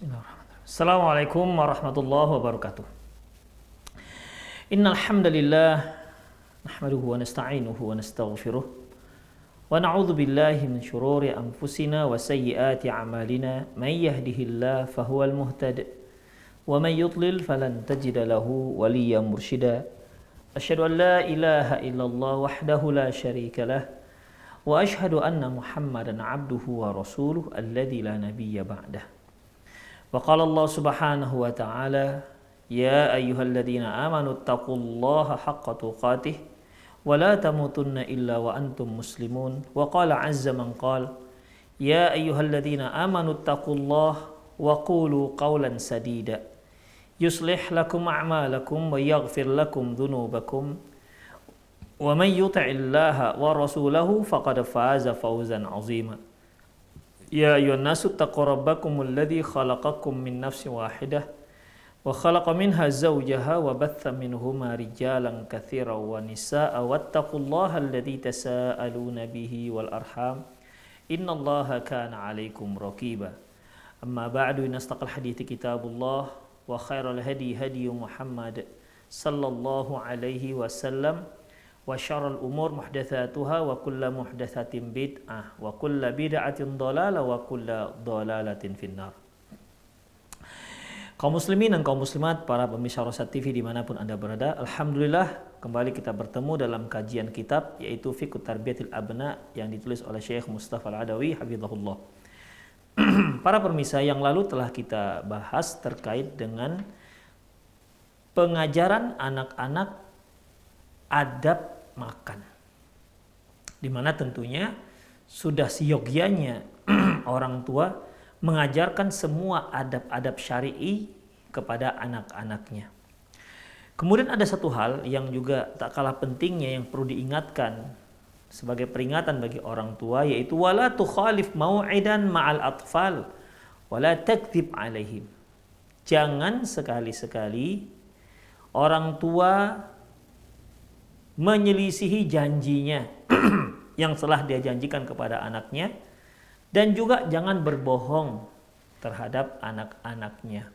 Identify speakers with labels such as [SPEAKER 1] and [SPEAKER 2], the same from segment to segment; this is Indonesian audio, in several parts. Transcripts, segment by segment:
[SPEAKER 1] Bismillahirrahmanirrahim. Assalamualaikum warahmatullahi wabarakatuh. Innal hamdalillah nahmaduhu wa nasta'inuhu wa nastaghfiruh wa na'udzu billahi min shururi anfusina wa sayyiati a'malina may yahdihillahu fahuwal muhtadi wa may yudlil falan tajida lahu waliyyan mursyida. Asyhadu an la ilaha illallah wahdahu la syarika lah wa asyhadu anna Muhammadan 'abduhu wa rasuluhu alladzi la nabiyya ba'dah. Wa qala Allah Subhanahu wa ta'ala, ya ayyuhalladzina amanu taqullaha haqqa tuqatih wa la tamutunna illa wa antum muslimun. Wa qala 'azza man qala, ya ayyuhalladzina amanu taqullaha wa qulu qawlan sadida yuslih lakum a'malakum wa yaghfir lakum dhunubakum wa man yuti'illaha wa rasulahu faqad faza fawzan 'azima. Ya ayyuhan nasu taqu rabbakumul ladzi khalaqakum min nafsin wahidah wa khalaqa minha zawjaha wa batha minhuma rijalan katsiran wa nisaa'a wattaqullaha alladzi tasaaluna bihi wal arham innallaha kana 'alaikum raqiba. Amma ba'du, inastaqal hadithi kitabullah wa khairal hadi hadi Muhammad sallallahu alaihi wasallam wa syarrul umur muhdatsatuha wa kullu muhdatsatin bid'ah wa kullu bid'atin dhalalah wa kullu dhalalatin finnar. Kaum muslimin dan kaum muslimat, para pemirsa Rosyad TV dimanapun Anda berada, alhamdulillah kembali kita bertemu dalam kajian kitab yaitu Fiqh Tarbiyatil Abna yang ditulis oleh Syekh Mustafa Al-Adawi hafizahullah. Para pemirsa, yang lalu telah kita bahas terkait dengan pengajaran anak-anak adab makan, dimana tentunya sudah seyogyanya orang tua mengajarkan semua adab-adab syar'i kepada anak-anaknya. Kemudian ada satu hal yang juga tak kalah pentingnya yang perlu diingatkan sebagai peringatan bagi orang tua, yaitu wala tukhalif mau'idan ma'al atfal wala takdzib alaihim. Jangan sekali-sekali orang tua menyelisihi janjinya yang telah dia janjikan kepada anaknya, dan juga jangan berbohong terhadap anak-anaknya.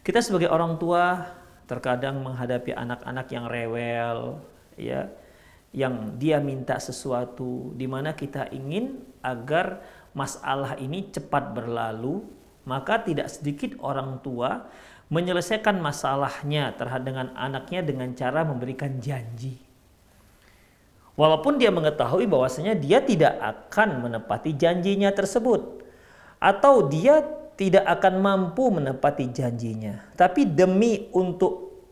[SPEAKER 1] Kita sebagai orang tua terkadang menghadapi anak-anak yang rewel, ya, yang dia minta sesuatu, di mana kita ingin agar masalah ini cepat berlalu, maka tidak sedikit orang tua menyelesaikan masalahnya terhadap dengan anaknya dengan cara memberikan janji. Walaupun dia mengetahui bahwasanya dia tidak akan menepati janjinya tersebut, atau dia tidak akan mampu menepati janjinya. Tapi demi untuk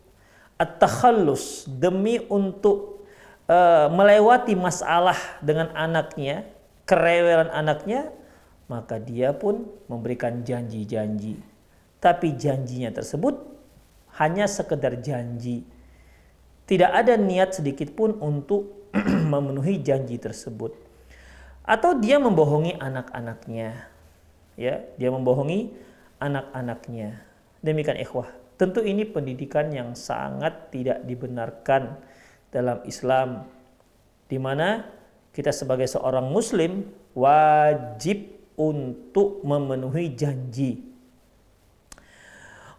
[SPEAKER 1] at-takhallus, demi untuk melewati masalah dengan anaknya, kerewelan anaknya, maka dia pun memberikan janji-janji. Tapi janjinya tersebut hanya sekedar janji. Tidak ada niat sedikit pun untuk memenuhi janji tersebut. Atau dia membohongi anak-anaknya. Ya, dia membohongi anak-anaknya. Demikian ikhwah. Tentu ini pendidikan yang sangat tidak dibenarkan dalam Islam, di mana kita sebagai seorang muslim wajib untuk memenuhi janji.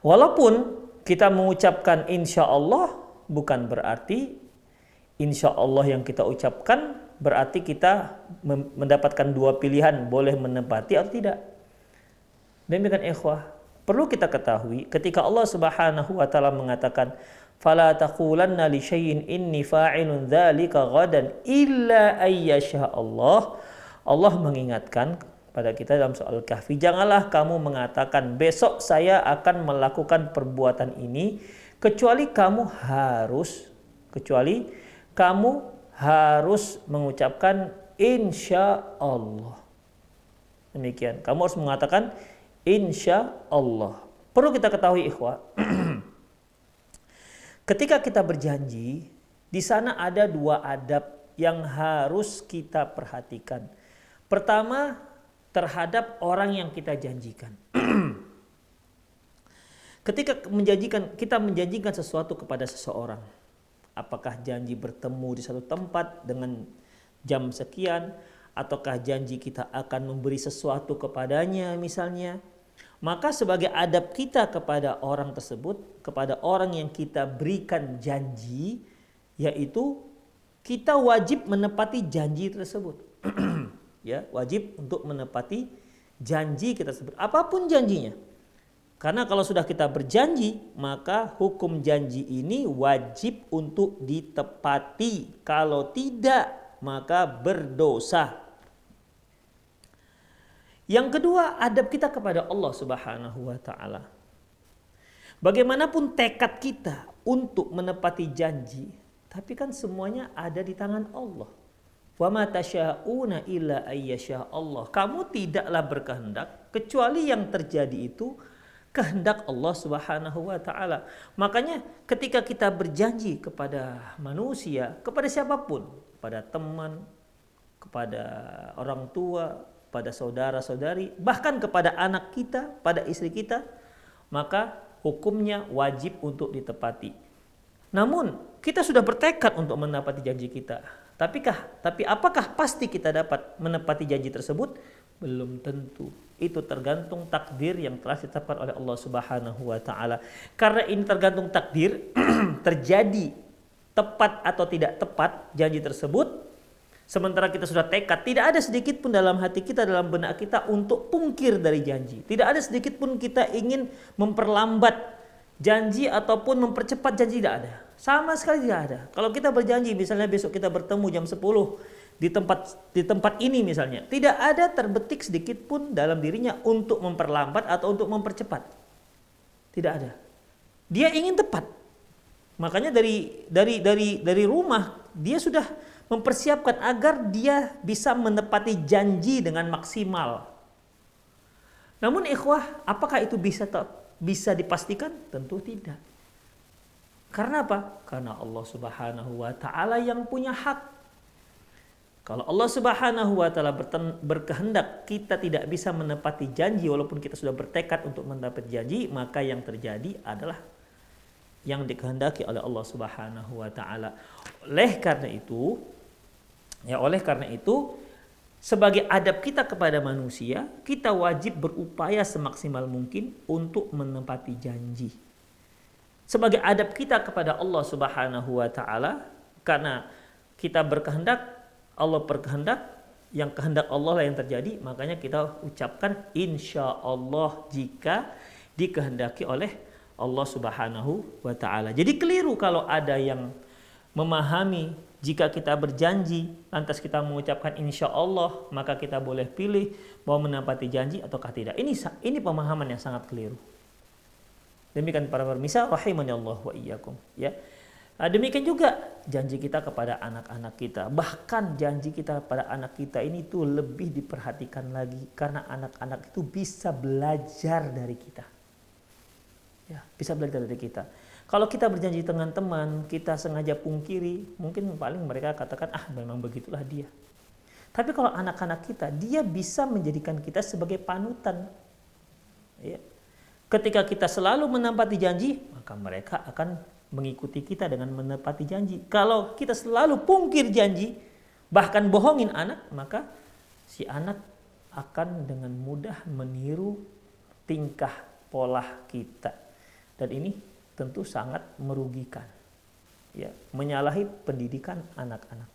[SPEAKER 1] Walaupun kita mengucapkan insya Allah, bukan berarti insya Allah yang kita ucapkan berarti kita mendapatkan dua pilihan, boleh menepati atau tidak. Demikian ikhwah, perlu kita ketahui ketika Allah Subhanahu wa taala mengatakan fala taqulanna li syai'in inni fa'ilun dzalika ghadan illa ayyasha Allah. Allah mengingatkan pada kita dalam soal Kahfi, janganlah kamu mengatakan besok saya akan melakukan perbuatan ini kecuali kamu harus mengucapkan insya Allah. Demikian, kamu harus mengatakan insya Allah. Perlu kita ketahui ikhwah, ketika kita berjanji, di sana ada dua adab yang harus kita perhatikan. Pertama, terhadap orang yang kita janjikan. Ketika kita menjanjikan sesuatu kepada seseorang, apakah janji bertemu di satu tempat dengan jam sekian, ataukah janji kita akan memberi sesuatu kepadanya misalnya, Maka sebagai adab kita kepada orang tersebut, kepada orang yang kita berikan janji, yaitu kita wajib menepati janji tersebut. Ya, wajib untuk menepati janji kita tersebut, apapun janjinya. Karena kalau sudah kita berjanji, maka hukum janji ini wajib untuk ditepati. Kalau tidak, maka berdosa. Yang kedua, adab kita kepada Allah Subhanahu wa taala. Bagaimanapun tekad kita untuk menepati janji, tapi kan semuanya ada di tangan Allah. Wa ma tasyauna illa ayyasha Allah. Kamu tidaklah berkehendak kecuali yang terjadi itu kehendak Allah Subhanahu wa taala. Makanya ketika kita berjanji kepada manusia, kepada siapapun, kepada teman, kepada orang tua, pada saudara-saudari, bahkan kepada anak kita, pada istri kita, maka hukumnya wajib untuk ditepati. Namun kita sudah bertekad untuk menepati janji kita. Tapi apakah pasti kita dapat menepati janji tersebut? Belum tentu. Itu tergantung takdir yang telah ditetapkan oleh Allah Subhanahu wa taala. Karena ini tergantung takdir, terjadi tepat atau tidak tepat janji tersebut. Sementara kita sudah tekad, tidak ada sedikit pun dalam hati kita, dalam benak kita untuk pungkir dari janji. Tidak ada sedikit pun kita ingin memperlambat janji ataupun mempercepat janji, tidak ada. Sama sekali tidak ada. Kalau kita berjanji, misalnya besok kita bertemu jam 10 di tempat ini misalnya, tidak ada terbetik sedikit pun dalam dirinya untuk memperlambat atau untuk mempercepat. Tidak ada. Dia ingin tepat. Makanya dari rumah dia sudah mempersiapkan agar dia bisa menepati janji dengan maksimal. Namun ikhwah, apakah itu bisa dipastikan? Tentu tidak. Karena apa? Karena Allah Subhanahu wa taala yang punya hak. Kalau Allah Subhanahu wa taala berkehendak kita tidak bisa menepati janji walaupun kita sudah bertekad untuk menepati janji, maka yang terjadi adalah yang dikehendaki oleh Allah Subhanahu wa taala. Oleh karena itu, sebagai adab kita kepada manusia, kita wajib berupaya semaksimal mungkin untuk menepati janji. Sebagai adab kita kepada Allah Subhanahu wa taala, karena kita berkehendak, Allah berkehendak, yang kehendak Allah lah yang terjadi, makanya kita ucapkan insya Allah jika dikehendaki oleh Allah Subhanahu wa taala. Jadi keliru kalau ada yang memahami jika kita berjanji lantas kita mengucapkan insya Allah, maka kita boleh pilih mau menepati janji ataukah tidak. Ini pemahaman yang sangat keliru. Demikian para pemirsa rahimani Allah wa iyyakum, ya. Demikian juga janji kita kepada anak-anak kita. Bahkan janji kita pada anak kita ini tuh lebih diperhatikan lagi karena anak-anak itu bisa belajar dari kita. Ya, bisa belajar dari kita. Kalau kita berjanji dengan teman, kita sengaja pungkiri, mungkin paling mereka katakan memang begitulah dia. Tapi kalau anak-anak kita, dia bisa menjadikan kita sebagai panutan. Ya. Ketika kita selalu menepati janji, maka mereka akan mengikuti kita dengan menepati janji. Kalau kita selalu pungkir janji, bahkan bohongin anak, maka si anak akan dengan mudah meniru tingkah pola kita. Dan ini tentu sangat merugikan. Ya, menyalahi pendidikan anak-anak.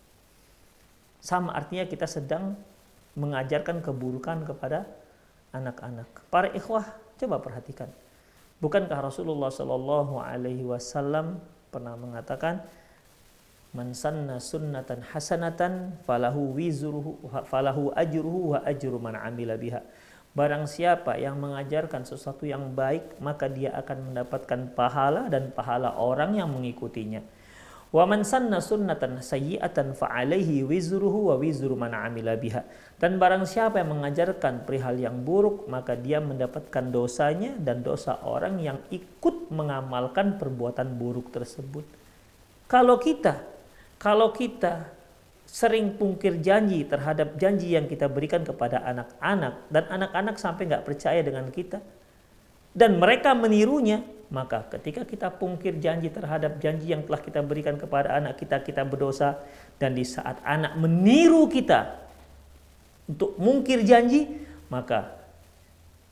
[SPEAKER 1] Sama artinya kita sedang mengajarkan keburukan kepada anak-anak. Para ikhwah, coba perhatikan. Bukankah Rasulullah Shallallahu Alaihi Wasallam pernah mengatakan, "Man sanna sunnatan hasanatan falahu ajruhu wa ajru man amila biha." Barang siapa yang mengajarkan sesuatu yang baik, maka dia akan mendapatkan pahala dan pahala orang yang mengikutinya. Wa man sanna sunnatan sayyi'atan fa alaihi wizruhu wa wizru man amila biha. Dan barang siapa yang mengajarkan perihal yang buruk, maka dia mendapatkan dosanya dan dosa orang yang ikut mengamalkan perbuatan buruk tersebut. Kalau kita sering pungkir janji terhadap janji yang kita berikan kepada anak-anak, dan anak-anak sampai nggak percaya dengan kita, dan mereka menirunya, maka ketika kita pungkir janji terhadap janji yang telah kita berikan kepada anak kita, kita berdosa. Dan di saat anak meniru kita untuk mungkir janji, maka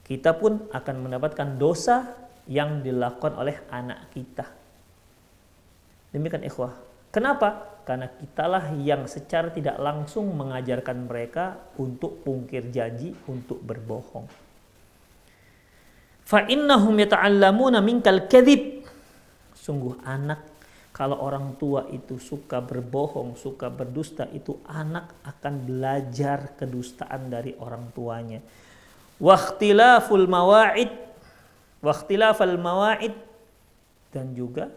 [SPEAKER 1] kita pun akan mendapatkan dosa yang dilakukan oleh anak kita. Demikian ikhwah. Kenapa? Karena kitalah yang secara tidak langsung mengajarkan mereka untuk pungkir janji, untuk berbohong. Fa innahum yata'allamuna minkal kadhib. Sungguh anak, kalau orang tua itu suka berbohong, suka berdusta, itu anak akan belajar kedustaan dari orang tuanya. Wakhtilaful mawa'id, dan juga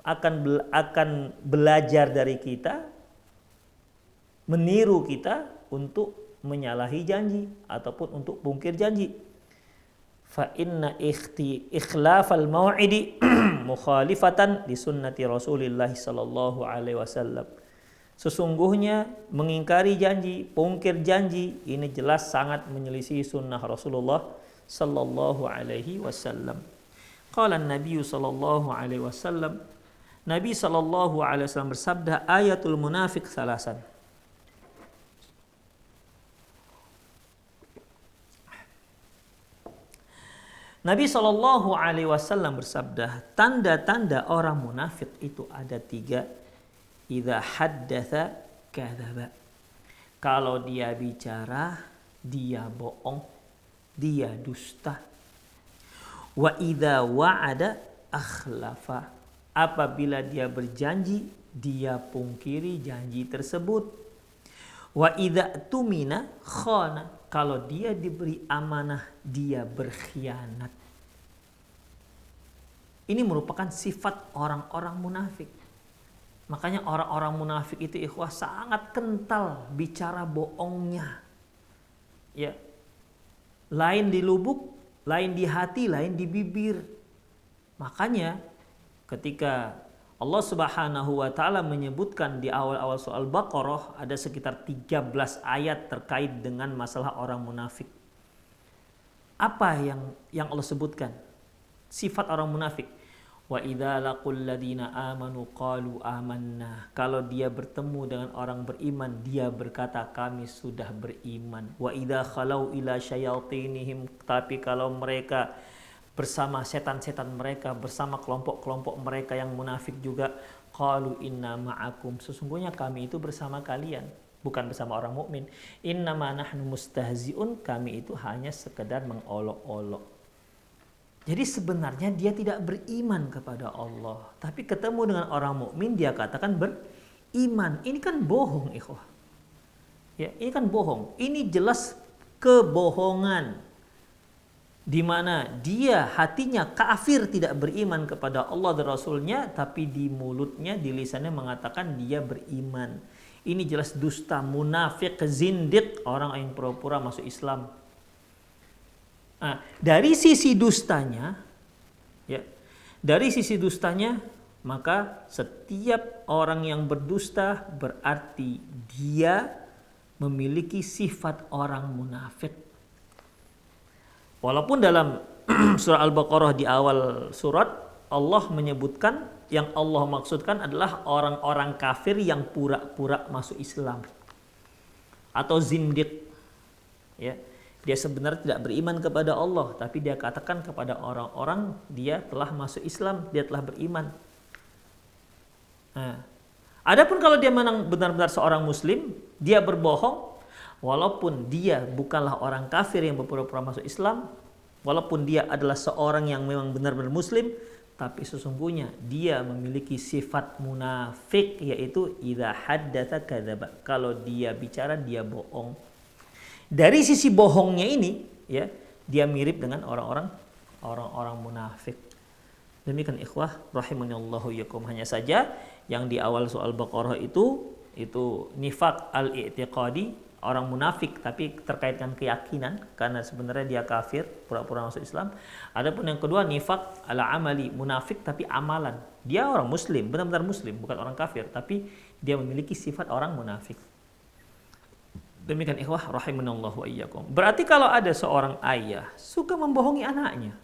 [SPEAKER 1] akan belajar dari kita, meniru kita untuk menyalahi janji ataupun untuk pungkir janji. Fa inna ikhlafal maw'idi mukhalifatan li sunnati Rasulillah sallallahu alaihi wasallam. Sesungguhnya mengingkari janji, pungkir janji ini jelas sangat menyelisih sunnah Rasulullah sallallahu alaihi wasallam. Qala an-nabiy sallallahu alaihi wasallam, Nabi sallallahu alaihi wasallam bersabda, ayatul munafiq salasan. Nabi sallallahu alaihi wasallam bersabda, tanda-tanda orang munafik itu ada 3. Idza haddatsa kadzaba. Kalau dia bicara, dia bohong, dia dusta. Wa idza wa'ada akhlafa. Apabila dia berjanji, dia pungkiri janji tersebut. Wa idza tumina khana. Kalau dia diberi amanah, dia berkhianat. Ini merupakan sifat orang-orang munafik. Makanya orang-orang munafik itu ikhwah sangat kental bicara bohongnya. Ya. Lain di lubuk, lain di hati, lain di bibir. Makanya ketika Allah Subhanahu wa taala menyebutkan di awal-awal surah Al-Baqarah ada sekitar 13 ayat terkait dengan masalah orang munafik. Apa yang Allah sebutkan? Sifat orang munafik. Wa idza laqul ladina amanu qalu amanna. Kalau dia bertemu dengan orang beriman, dia berkata kami sudah beriman. Wa idza khalau ila syayatinihim, tapi kalau mereka bersama setan-setan mereka, bersama kelompok-kelompok mereka yang munafik juga, qalu inna ma'akum, sesungguhnya kami itu bersama kalian, bukan bersama orang mukmin. Innama nahnu mustahzi'un, kami itu hanya sekedar mengolok-olok. Jadi sebenarnya dia tidak beriman kepada Allah, tapi ketemu dengan orang mukmin dia katakan beriman. Ini kan bohong, ikhwah. Ya, ini kan bohong. Ini jelas kebohongan. Di mana dia hatinya kafir, tidak beriman kepada Allah dan Rasulnya, tapi di mulutnya, di lisannya mengatakan dia beriman. Ini jelas dusta, munafik, zindiq, orang yang pura-pura masuk Islam. Nah, dari sisi dustanya, ya, dari sisi dustanya, maka setiap orang yang berdusta berarti dia memiliki sifat orang munafik. Walaupun dalam surah Al-Baqarah di awal surat Allah menyebutkan yang Allah maksudkan adalah orang-orang kafir yang pura-pura masuk Islam atau zindiq. Ya, dia sebenarnya tidak beriman kepada Allah, tapi dia katakan kepada orang-orang dia telah masuk Islam, dia telah beriman. Nah, adapun kalau dia memang benar-benar seorang muslim, dia berbohong. Walaupun dia bukanlah orang kafir yang berpura-pura masuk Islam, walaupun dia adalah seorang yang memang benar-benar muslim, tapi sesungguhnya dia memiliki sifat munafik, yaitu idza haddatsa kadzaba. Kalau dia bicara dia bohong. Dari sisi bohongnya ini, ya, dia mirip dengan orang-orang munafik. Demikian ikhwah rahimanallahu yakum. Hanya saja yang di awal soal Baqarah itu nifaq al-i'tiqadi, orang munafik tapi terkait dengan keyakinan karena sebenarnya dia kafir, pura-pura masuk Islam. Adapun yang kedua nifaq ala amali, munafik tapi amalan. Dia orang muslim, benar-benar muslim, bukan orang kafir, tapi dia memiliki sifat orang munafik. Demikian ikhwah rahimanallahu wa iyyakum. Berarti kalau ada seorang ayah suka membohongi anaknya.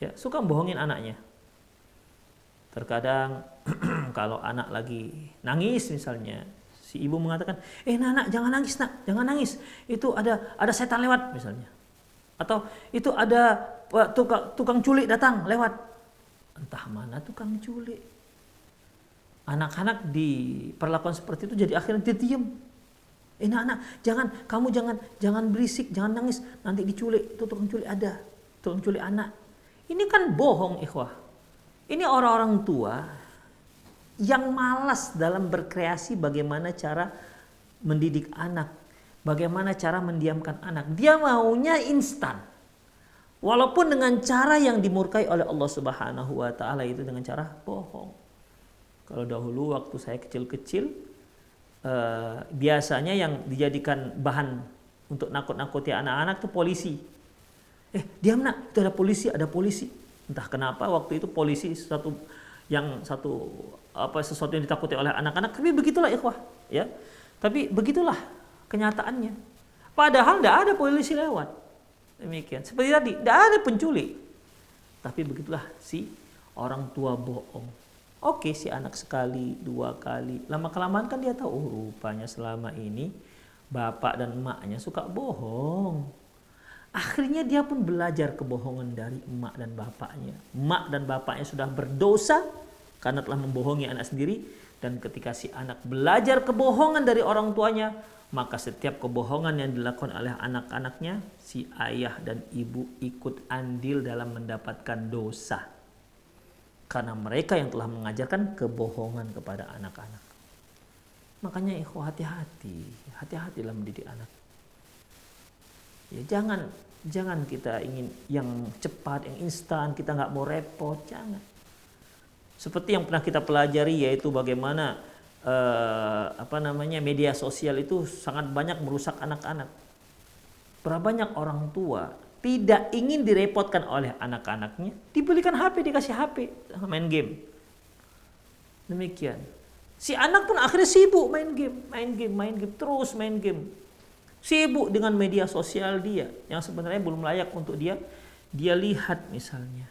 [SPEAKER 1] Ya, suka membohongin anaknya. Terkadang kalau anak lagi nangis misalnya, si ibu mengatakan, nak jangan nangis, nak, jangan nangis. Itu ada setan lewat misalnya. Atau itu ada tukang culik datang lewat. Entah mana tukang culik. Anak-anak diperlakukan seperti itu jadi akhirnya dia diam. Anak, jangan berisik, jangan nangis, nanti diculik. Itu tukang culik ada, tukang culik anak. Ini kan bohong, ikhwah. Ini orang-orang tua yang malas dalam berkreasi bagaimana cara mendidik anak, bagaimana cara mendiamkan anak. Dia maunya instan. Walaupun dengan cara yang dimurkai oleh Allah Subhanahu wa taala, itu dengan cara bohong. Kalau dahulu waktu saya kecil-kecil, biasanya yang dijadikan bahan untuk nakut-nakuti anak-anak itu polisi. Diam nak, itu ada polisi. Entah kenapa waktu itu polisi sesuatu yang ditakuti oleh anak-anak. Tapi begitulah ikhwah, ya. Tapi begitulah kenyataannya. Padahal tidak ada polisi lewat. Demikian. Seperti tadi, tidak ada penculik. Tapi begitulah si orang tua bohong. Oke, si anak sekali, 2 kali. Lama-kelamaan kan dia tahu, rupanya selama ini bapak dan emaknya suka bohong. Akhirnya dia pun belajar kebohongan dari emak dan bapaknya. Emak dan bapaknya sudah berdosa karena telah membohongi anak sendiri. Dan ketika si anak belajar kebohongan dari orang tuanya, maka setiap kebohongan yang dilakukan oleh anak-anaknya, si ayah dan ibu ikut andil dalam mendapatkan dosa. Karena mereka yang telah mengajarkan kebohongan kepada anak-anak. Makanya ikhwah, hati-hati dalam mendidik anak. Ya, jangan kita ingin yang cepat, yang instan, kita nggak mau repot, jangan. Seperti yang pernah kita pelajari, yaitu bagaimana media sosial itu sangat banyak merusak anak-anak. Berapa banyak orang tua tidak ingin direpotkan oleh anak-anaknya, dibelikan HP, dikasih HP, main game. Demikian. Si anak pun akhirnya sibuk main game, terus main game. Sibuk dengan media sosial dia yang sebenarnya belum layak untuk dia lihat misalnya.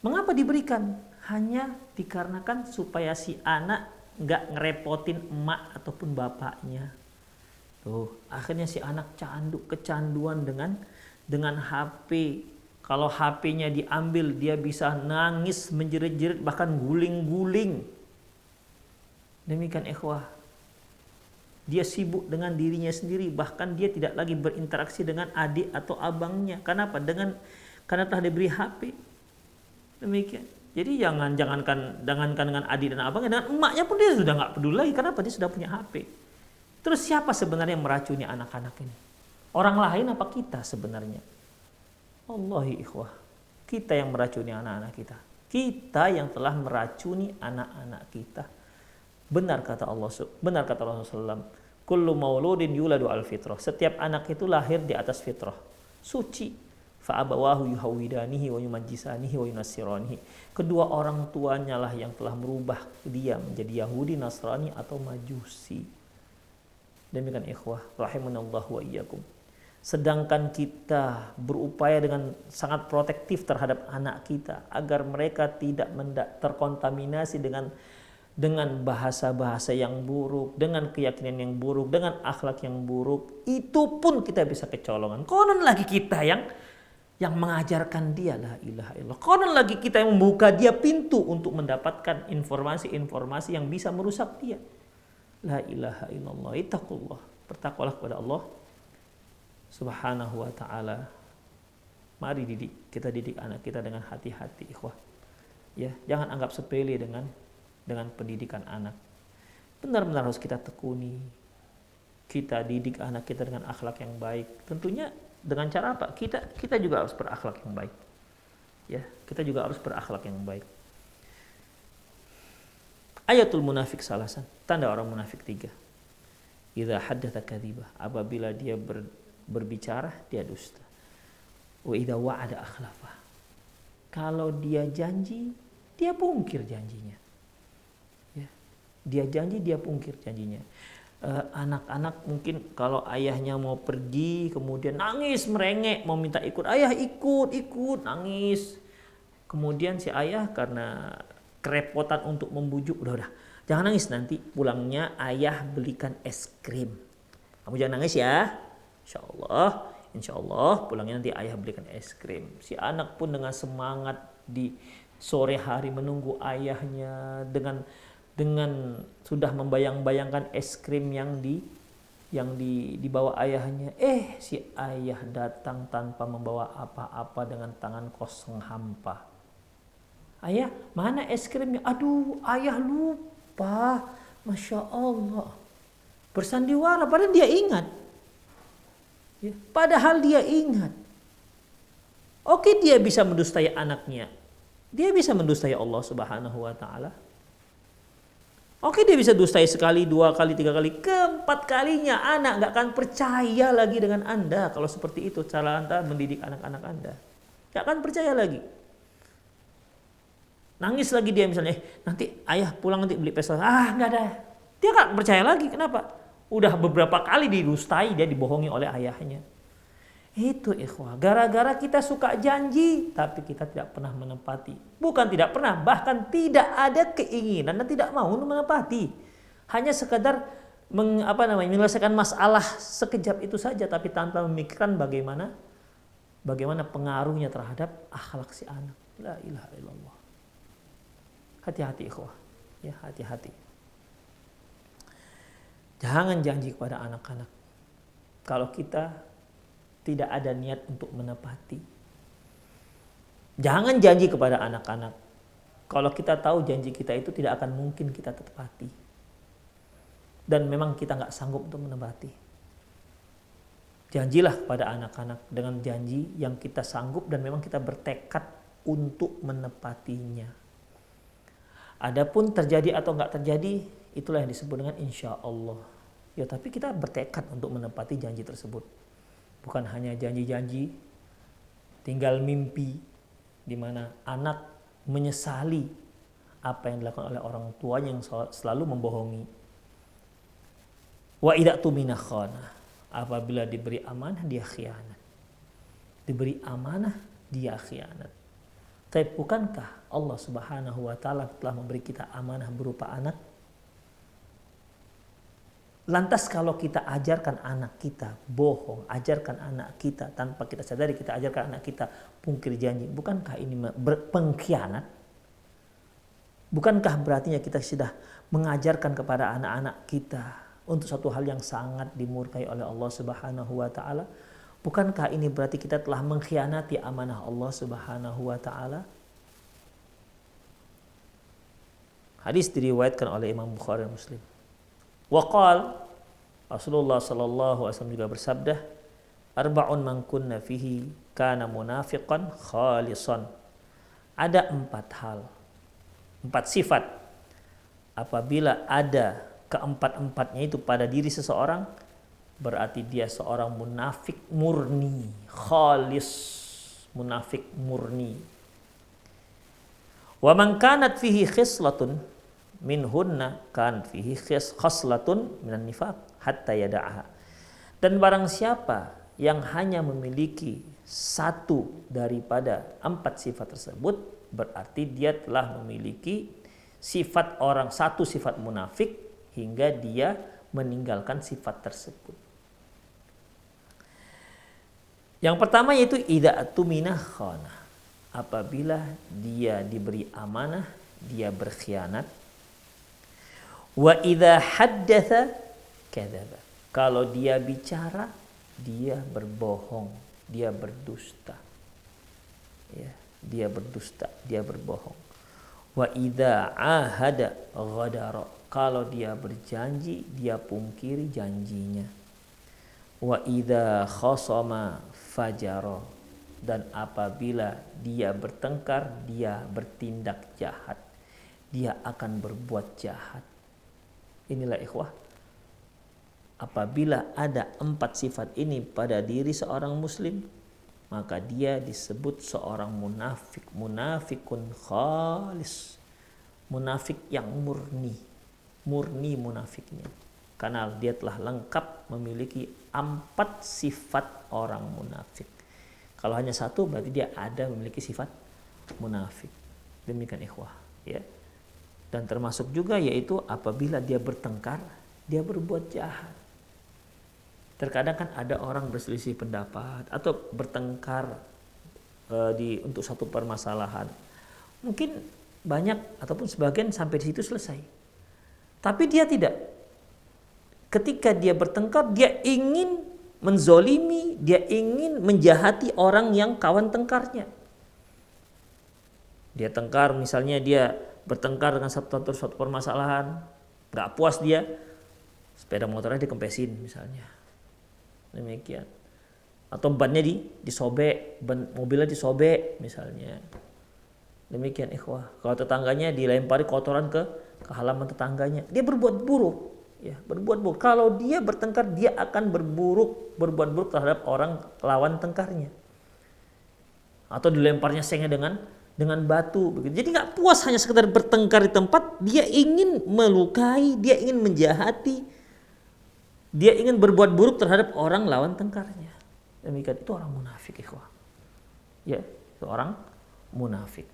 [SPEAKER 1] Mengapa diberikan? Hanya dikarenakan supaya si anak nggak ngerepotin emak ataupun bapaknya. Tuh, akhirnya si anak kecanduan dengan HP. Kalau HP-nya diambil, dia bisa nangis, menjerit-jerit, bahkan guling-guling. Demikian ikhwah. Dia sibuk dengan dirinya sendiri, bahkan dia tidak lagi berinteraksi dengan adik atau abangnya. Kenapa? Karena telah diberi HP. Demikian. Jadi jangankan dengan adik dan abangnya, dengan emaknya pun dia sudah nggak peduli lagi. Kenapa? Dia sudah punya HP. Terus siapa sebenarnya yang meracuni anak-anak ini? Orang lain apa kita sebenarnya? Wallahi ikhwah, kita yang meracuni anak-anak kita. Kita yang telah meracuni anak-anak kita. Benar kata Rasulullah SAW, kullu mauludin yuladu al fitrah. Setiap anak itu lahir di atas fitrah, suci. Fa abawahu yuhawidanihi wa yumajjisanihi wa yunassiranihi. Kedua orang tuanya lah yang telah merubah dia menjadi Yahudi, Nasrani atau Majusi. Demikian ikhwah, rahimanallah wa iyyakum. Sedangkan kita berupaya dengan sangat protektif terhadap anak kita agar mereka tidak terkontaminasi dengan bahasa-bahasa yang buruk, dengan keyakinan yang buruk, dengan akhlak yang buruk. Itu pun kita bisa kecolongan. Konon lagi kita yang mengajarkan dia la ilaha illallah. Konon lagi kita yang membuka dia pintu untuk mendapatkan informasi-informasi yang bisa merusak dia. La ilaha illallah. Ittaqullah. Bertakwalah kepada Allah Subhanahu wa ta'ala. Mari kita didik anak kita dengan hati-hati ikhwah. Ya, jangan anggap sepele dengan pendidikan anak. Benar-benar harus kita tekuni. Kita didik anak kita dengan akhlak yang baik. Tentunya dengan cara apa? Kita juga harus berakhlak yang baik. Ya, kita juga harus berakhlak yang baik. Ayatul munafik salasan. Tanda orang munafik 3. Idza haddatsa kadziba. Apabila dia berbicara, dia dusta. Wa idza wa'ada akhlafa. Kalau dia janji, dia pungkir janjinya. Dia janji, dia pungkir janjinya. Anak-anak mungkin kalau ayahnya mau pergi, kemudian nangis, merengek, mau minta ikut. Ayah ikut, nangis. Kemudian si ayah karena kerepotan untuk membujuk, udah, jangan nangis, nanti pulangnya ayah belikan es krim. Kamu jangan nangis ya. Insya Allah insya Allah pulangnya nanti ayah belikan es krim. Si anak pun dengan semangat di sore hari menunggu ayahnya dengan sudah membayang-bayangkan es krim yang dibawa ayahnya. Si ayah datang tanpa membawa apa-apa dengan tangan kosong hampa. Ayah, mana es krimnya? Aduh, ayah lupa. Masya Allah. Bersandiwara, padahal dia ingat. Ya, padahal dia ingat. Oke, dia bisa mendustai anaknya. Dia bisa mendustai Allah Subhanahu wa Ta'ala. Oke, dia bisa dustai sekali, 2 kali, 3 kali, keempat kalinya anak gak akan percaya lagi dengan Anda. Kalau seperti itu cara Anda mendidik anak-anak Anda, gak akan percaya lagi. Nangis lagi dia misalnya, nanti ayah pulang nanti beli pesta. Gak ada. Dia gak percaya lagi. Kenapa? Udah beberapa kali didustai, dia dibohongi oleh ayahnya. Itu ikhwah, gara-gara kita suka janji tapi kita tidak pernah menepati. Bukan tidak pernah, bahkan tidak ada keinginan dan tidak mau menepati. Hanya sekadar menyelesaikan masalah sekejap itu saja, tapi tanpa memikirkan bagaimana pengaruhnya terhadap akhlak si anak. La ilaha illallah. Hati-hati ikhwah, ya hati-hati. Jangan janji kepada anak-anak kalau kita tidak ada niat untuk menepati. Jangan janji kepada anak-anak kalau kita tahu janji kita itu tidak akan mungkin kita tepati. Dan memang kita nggak sanggup untuk menepati. Janjilah kepada anak-anak dengan janji yang kita sanggup dan memang kita bertekad untuk menepatinya. Adapun terjadi atau nggak terjadi, itulah yang disebut dengan insya Allah. Ya, tapi kita bertekad untuk menepati janji tersebut. Bukan hanya janji-janji, tinggal mimpi, di mana anak menyesali apa yang dilakukan oleh orang tuanya yang selalu membohongi. Wa idza tumina khana, apabila diberi amanah dia khianat. Diberi amanah dia khianat. Tapi bukankah Allah Subhanahu wa Ta'ala telah memberi kita amanah berupa anak? Lantas kalau kita ajarkan anak kita bohong, ajarkan anak kita tanpa kita sadari, kita ajarkan anak kita pungkir janji, bukankah ini pengkhianat? Bukankah berarti kita sudah mengajarkan kepada anak-anak kita untuk satu hal yang sangat dimurkai oleh Allah Subhanahu wa Ta'ala? Bukankah ini berarti kita telah mengkhianati amanah Allah Subhanahu wa Ta'ala? Hadis diriwayatkan oleh Imam Bukhari dan Muslim. Waqal, Rasulullah sallallahu alaihi wasallam juga bersabda, arba'un man kunna fihi kana munafiqan khalisan. Ada 4 hal, 4 sifat. Apabila ada keempat-empatnya itu pada diri seseorang, berarti dia seorang munafik murni, khalis, munafik murni. Wa man kanat fihi khislatun minhunna kan fihi khaslatun minan nifaq hatta yada'aha. Dan barang siapa yang hanya memiliki satu daripada 4 sifat tersebut, berarti dia telah memiliki satu sifat munafik hingga dia meninggalkan sifat tersebut. Yang pertama yaitu idza atumina khana. Apabila dia diberi amanah, dia berkhianat. Wa idza haddatsa kadzaba. Kalau dia bicara, dia berbohong, dia berdusta. Ya, dia berdusta, dia berbohong. Wa idza ahada ghadara. Kalau dia berjanji, dia pungkiri janjinya. Wa idza khasama fajara. Dan apabila dia bertengkar, dia bertindak jahat. Dia akan berbuat jahat. Inilah ikhwah, apabila ada 4 sifat ini pada diri seorang muslim, maka dia disebut seorang munafik, munafikun khalis, munafik yang murni munafiknya, karena dia telah lengkap memiliki 4 sifat orang munafik. Kalau hanya 1 berarti dia ada memiliki sifat munafik. Demikian ikhwah, ya. Dan termasuk juga yaitu apabila dia bertengkar, dia berbuat jahat. Terkadang kan ada orang berselisih pendapat atau bertengkar untuk satu permasalahan. Mungkin banyak ataupun sebagian sampai di situ selesai. Tapi dia tidak. Ketika dia bertengkar, dia ingin menzolimi, dia ingin menjahati orang yang kawan tengkarnya. Dia tengkar, misalnya dia bertengkar dengan satu permasalahan, nggak puas dia, sepeda motornya dikempesin misalnya. Demikian. Atau bannya disobek, ban mobilnya disobek misalnya. Demikian ikhwah. Kalau tetangganya dilempari kotoran ke halaman tetangganya, dia berbuat buruk, ya, berbuat buruk. Kalau dia bertengkar, dia akan berbuat buruk terhadap orang lawan tengkarnya. Atau dilemparnya sengnya dengan batu begitu. Jadi nggak puas hanya sekedar bertengkar di tempat, dia ingin melukai, dia ingin menjahati, dia ingin berbuat buruk terhadap orang lawan tengkarnya. Demikian, itu orang munafik ikhwah. Ya, itu orang munafik.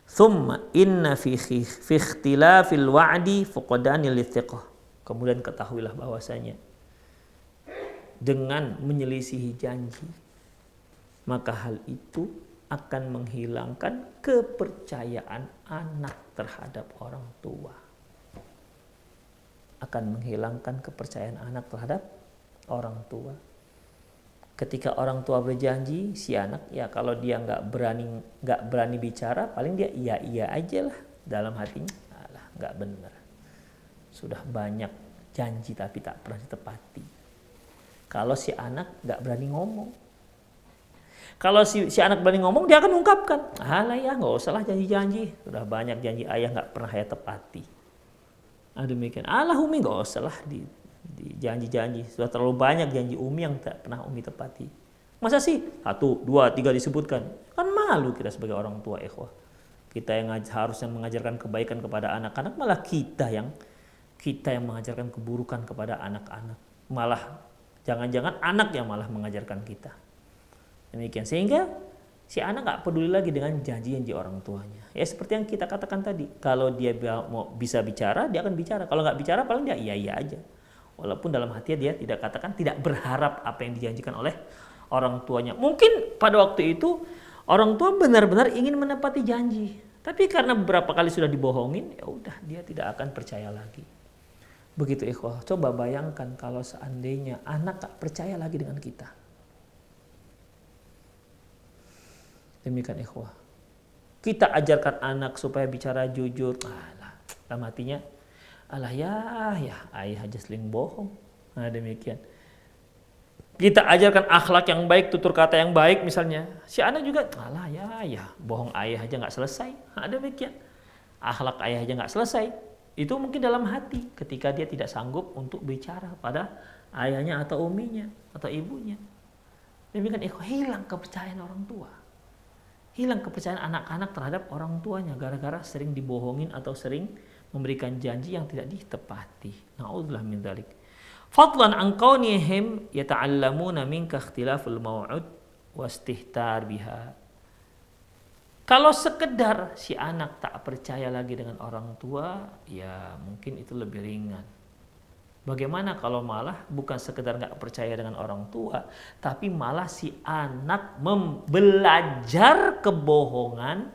[SPEAKER 1] Thumma inna fi ikhtilafil wa'di fuqdanil thiqah. Kemudian ketahuilah bahwasanya dengan menyelisihi janji, maka hal itu akan menghilangkan kepercayaan anak terhadap orang tua. Akan menghilangkan kepercayaan anak terhadap orang tua. Ketika orang tua berjanji, si anak ya kalau dia nggak berani bicara, paling dia iya aja lah dalam hatinya. Alah, nggak benar. Sudah banyak janji tapi tak pernah ditepati. Kalau si anak nggak berani ngomong, kalau si anak berani ngomong, dia akan ungkapkan, alah ya nggak usah lah janji-janji, sudah banyak janji ayah nggak pernah saya tepati. Demikian, alah Umi nggak usah lah di janji-janji, sudah terlalu banyak janji Umi yang tak pernah Umi tepati. Masa sih 1, 2, 3 disebutkan? Kan malu kita sebagai orang tua ikhwah. Kita yang harusnya mengajarkan kebaikan kepada anak-anak, malah kita yang mengajarkan keburukan kepada anak-anak. Malah jangan-jangan anak yang malah mengajarkan kita. Demikian, sehingga si anak gak peduli lagi dengan janji-janji orang tuanya. Ya seperti yang kita katakan tadi, kalau dia mau bisa bicara, dia akan bicara. Kalau gak bicara, paling dia iya aja. Walaupun dalam hatinya dia tidak berharap apa yang dijanjikan oleh orang tuanya. Mungkin pada waktu itu orang tua benar-benar ingin menepati janji, tapi karena beberapa kali sudah dibohongin, ya udah dia tidak akan percaya lagi. Begitu ikhwah. Coba bayangkan kalau seandainya anak tak percaya lagi dengan kita. Demikian ikhwah. Kita ajarkan anak supaya bicara jujur. Alah, dalam hatinya, alah ya ayah aja sering bohong. Nah demikian. Kita ajarkan akhlak yang baik, tutur kata yang baik misalnya. Si anak juga, alah ya bohong ayah aja nggak selesai. Nah demikian. Akhlak ayah aja nggak selesai. Itu mungkin dalam hati ketika dia tidak sanggup untuk bicara pada ayahnya atau uminya atau ibunya. Demikian ikhwah, hilang kepercayaan orang tua. Hilang kepercayaan anak-anak terhadap orang tuanya gara-gara sering dibohongin atau sering memberikan janji yang tidak ditepati. Na'udzubillah min dzalik. Fadlan an qaunihim yata'allamuna minka ikhtilaful maw'ud wastihtar biha. Kalau sekedar si anak tak percaya lagi dengan orang tua, ya mungkin itu lebih ringan. Bagaimana kalau malah bukan sekedar nggak percaya dengan orang tua, tapi malah si anak belajar kebohongan,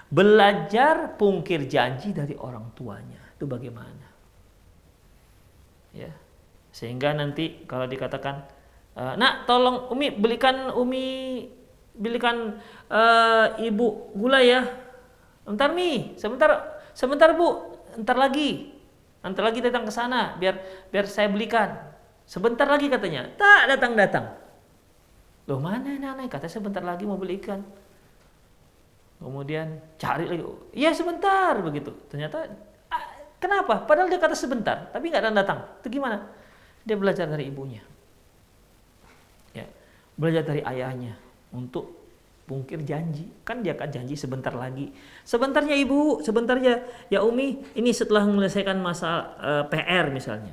[SPEAKER 1] belajar pungkir janji dari orang tuanya. Itu bagaimana? Ya, sehingga nanti kalau dikatakan, nak tolong belikan ibu gula ya. Bentar nih, sebentar bu, ntar lagi datang ke sana biar saya belikan. Sebentar lagi katanya. Tak datang. Loh mana nenek? Katanya sebentar lagi mau belikan. Kemudian cari lagi. Iya sebentar begitu. Ternyata kenapa? Padahal dia kata sebentar, tapi nggak datang. Itu gimana? Dia belajar dari ibunya. Ya, belajar dari ayahnya untuk pungkir janji. Kan dia kan janji sebentar lagi. Sebentarnya ibu, sebentarnya ya Umi, ini setelah menyelesaikan masa PR misalnya.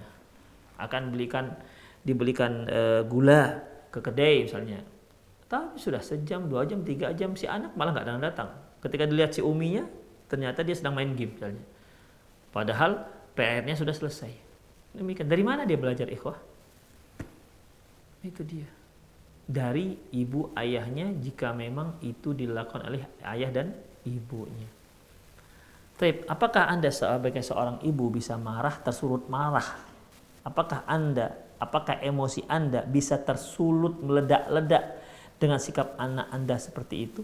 [SPEAKER 1] Akan dibelikan gula ke kedai misalnya. Tapi sudah sejam, 2 jam, 3 jam si anak malah nggak datang. Ketika dilihat si Uminya, ternyata dia sedang main game misalnya. Padahal PR-nya sudah selesai. Demikian. Dari mana dia belajar ikhwah? Itu dia. Dari ibu ayahnya jika memang itu dilakukan oleh ayah dan ibunya. Tapi apakah Anda sebagai seorang ibu bisa marah, tersulut marah? Apakah emosi Anda bisa tersulut meledak-ledak dengan sikap anak Anda seperti itu?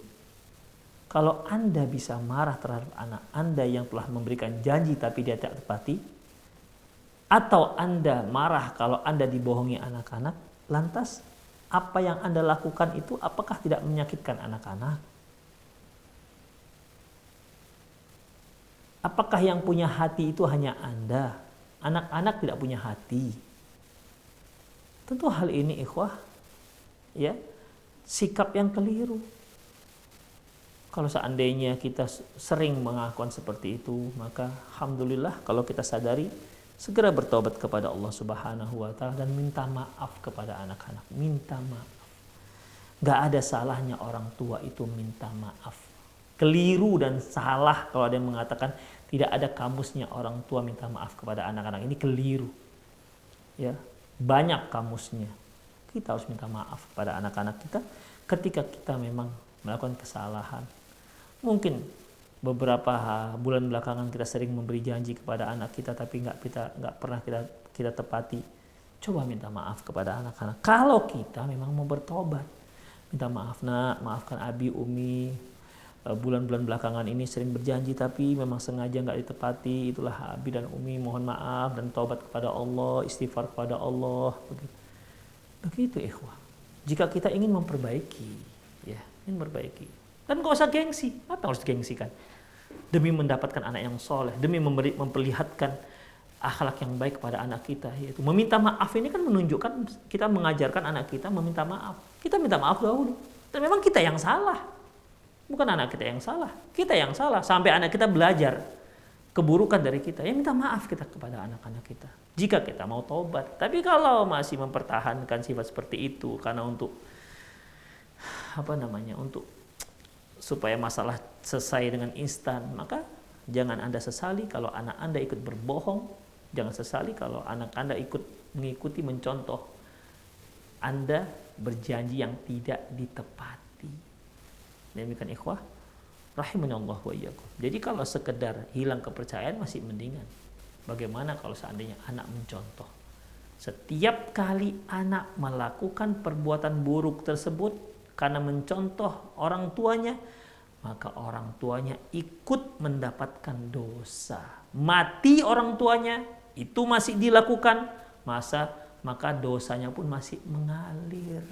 [SPEAKER 1] Kalau Anda bisa marah terhadap anak Anda yang telah memberikan janji tapi dia tidak tepati, atau Anda marah kalau Anda dibohongi anak-anak, lantas apa yang Anda lakukan itu apakah tidak menyakitkan anak-anak? Apakah yang punya hati itu hanya Anda? Anak-anak tidak punya hati. Tentu hal ini ikhwah, ya, sikap yang keliru. Kalau seandainya kita sering mengakukan seperti itu, maka alhamdulillah kalau kita sadari, segera bertobat kepada Allah Subhanahu wa taala dan minta maaf kepada anak-anak. Minta maaf. Gak ada salahnya orang tua itu minta maaf. Keliru dan salah kalau ada yang mengatakan tidak ada kamusnya orang tua minta maaf kepada anak-anak. Ini keliru. Ya, banyak kamusnya. Kita harus minta maaf kepada anak-anak kita ketika kita memang melakukan kesalahan. Mungkin beberapa bulan belakangan kita sering memberi janji kepada anak kita tapi nggak pernah kita tepati. Coba minta maaf kepada anak-anak. Kalau kita memang mau bertobat, minta maaf nak, maafkan Abi, Umi. Bulan-bulan belakangan ini sering berjanji tapi memang sengaja nggak ditepati. Itulah Abi dan Umi, mohon maaf dan taubat kepada Allah, istighfar kepada Allah. Begitu ikhwah. Jika kita ingin memperbaiki, ya, ingin memperbaiki. Dan nggak usah gengsi. Apa yang harus digengsikan? Demi mendapatkan anak yang soleh, demi memperlihatkan akhlak yang baik kepada anak kita, yaitu meminta maaf. Ini kan menunjukkan kita mengajarkan anak kita meminta maaf. Kita minta maaf dahulu. Dan memang kita yang salah. Bukan anak kita yang salah. Kita yang salah. Sampai anak kita belajar keburukan dari kita. Ya minta maaf kita kepada anak-anak kita. Jika kita mau tobat. Tapi kalau masih mempertahankan sifat seperti itu karena untuk untuk supaya masalah selesai dengan instan, maka jangan Anda sesali kalau anak Anda ikut berbohong. Jangan sesali kalau anak Anda ikut mengikuti, mencontoh Anda berjanji yang tidak ditepati. Demikian ikhwah rahimanallah wa iyyakum. Jadi kalau sekedar hilang kepercayaan masih mendingan. Bagaimana kalau seandainya anak mencontoh? Setiap kali anak melakukan perbuatan buruk tersebut karena mencontoh orang tuanya, maka orang tuanya ikut mendapatkan dosa. Mati orang tuanya itu masih dilakukan, maka dosanya pun masih mengalir.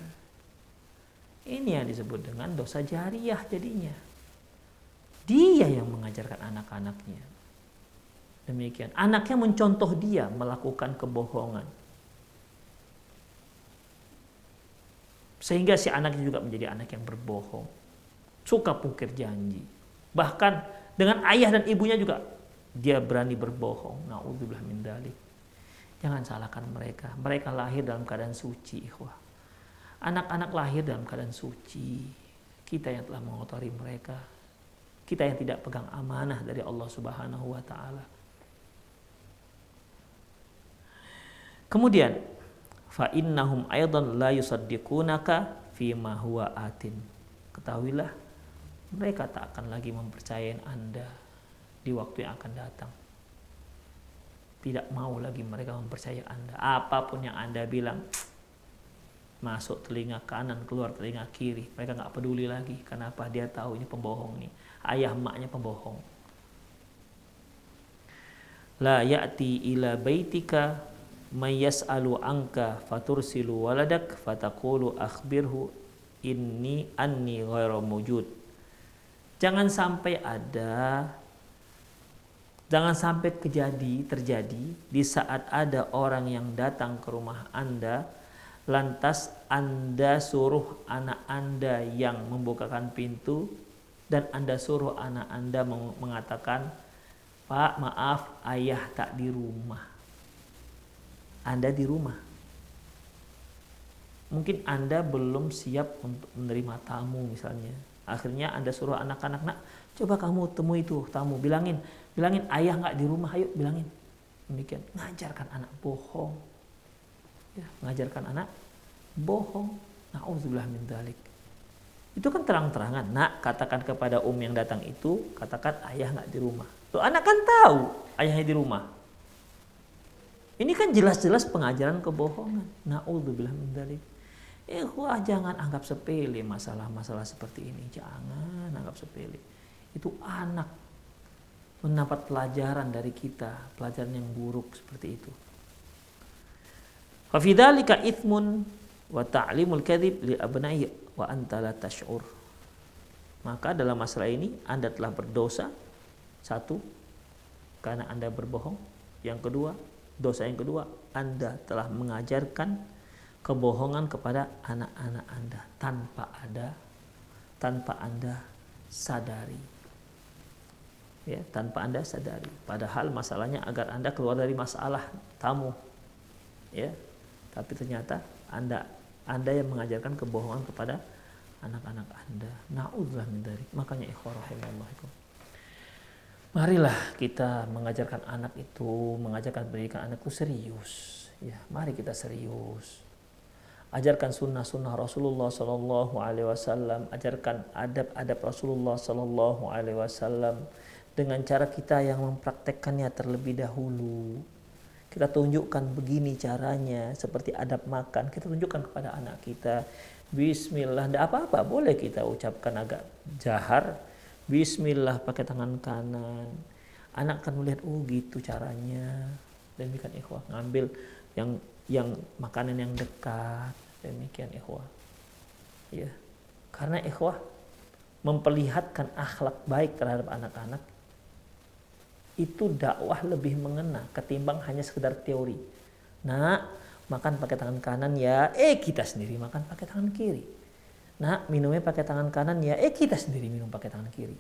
[SPEAKER 1] Ini yang disebut dengan dosa jariyah jadinya. Dia yang mengajarkan anak-anaknya. Demikian. Anaknya mencontoh dia melakukan kebohongan. Sehingga si anaknya juga menjadi anak yang berbohong. Suka pungkir janji. Bahkan dengan ayah dan ibunya juga dia berani berbohong. Na'udzubillah min dzalik. Jangan salahkan mereka. Mereka lahir dalam keadaan suci, ikhwah. Anak-anak lahir dalam keadaan suci. Kita yang telah mengotori mereka. Kita yang tidak pegang amanah dari Allah Subhanahu wa taala. Kemudian, fa innahum aidan la yusaddiqunaka fi ma huwa atin. Ketahuilah, mereka tak akan lagi mempercayai Anda di waktu yang akan datang. Tidak mau lagi mereka mempercayai Anda. Apapun yang Anda bilang, masuk telinga kanan, keluar telinga kiri. Mereka nggak peduli lagi. Kenapa? Dia tahu ini pembohong nih. Ayah emaknya pembohong. La ya'ti ila baitika may yas'alu anka fatursilu waladak fataqulu akhbirhu inni anni ghairu mujud. Jangan sampai terjadi di saat ada orang yang datang ke rumah Anda, lantas Anda suruh anak Anda yang membukakan pintu dan Anda suruh anak Anda mengatakan, "Pak, maaf, ayah tak di rumah." Anda di rumah. Mungkin Anda belum siap untuk menerima tamu misalnya. Akhirnya Anda suruh anak-anak, "Nak, coba kamu temui itu tamu, bilangin ayah nggak di rumah, ayo bilangin." Demikian, mengajarkan anak bohong. Ya, mengajarkan anak bohong. Na'udzubillah min dzalik. Itu kan terang-terangan. Nak, katakan kepada yang datang itu, katakan ayah nggak di rumah. Tuh anak kan tahu ayahnya di rumah. Ini kan jelas-jelas pengajaran kebohongan. Na'udzubillah min dzalik. Wah, jangan anggap sepele masalah-masalah seperti ini. Jangan anggap sepele. Itu anak mendapat pelajaran dari kita, pelajaran yang buruk seperti itu. Fa fi dzalika itsmun wa ta'limul kadzib li abna'i wa anta la tash'ur. Maka dalam masalah ini Anda telah berdosa. Satu, karena Anda berbohong. Yang kedua, dosa yang kedua, Anda telah mengajarkan kebohongan kepada anak-anak Anda tanpa Anda sadari. Ya, tanpa Anda sadari. Padahal masalahnya agar Anda keluar dari masalah tamu. Ya. Tapi ternyata Anda yang mengajarkan kebohongan kepada anak-anak Anda. Na'udzubillah min dzalik. Makanya ikhwah rahimahullahikum. Marilah kita mengajarkan anak itu, mengajarkan pendidikan anak itu serius. Ya, mari kita serius. Ajarkan sunnah-sunnah Rasulullah Sallallahu Alaihi Wasallam, ajarkan adab-adab Rasulullah Sallallahu Alaihi Wasallam dengan cara kita yang mempraktekkannya terlebih dahulu. Kita tunjukkan begini caranya, seperti adab makan. Kita tunjukkan kepada anak kita. Bismillah, tidak apa-apa, boleh kita ucapkan agak jahar. Bismillah pakai tangan kanan. Anak akan melihat, oh gitu caranya. Demikian ikhwah, ngambil yang makanan yang dekat. Demikian ikhwah. Ya. Karena ikhwah memperlihatkan akhlak baik terhadap anak-anak itu dakwah lebih mengena ketimbang hanya sekedar teori. Nah, makan pakai tangan kanan ya, kita sendiri makan pakai tangan kiri. Nah, minumnya pakai tangan kanan ya, kita sendiri minum pakai tangan kiri.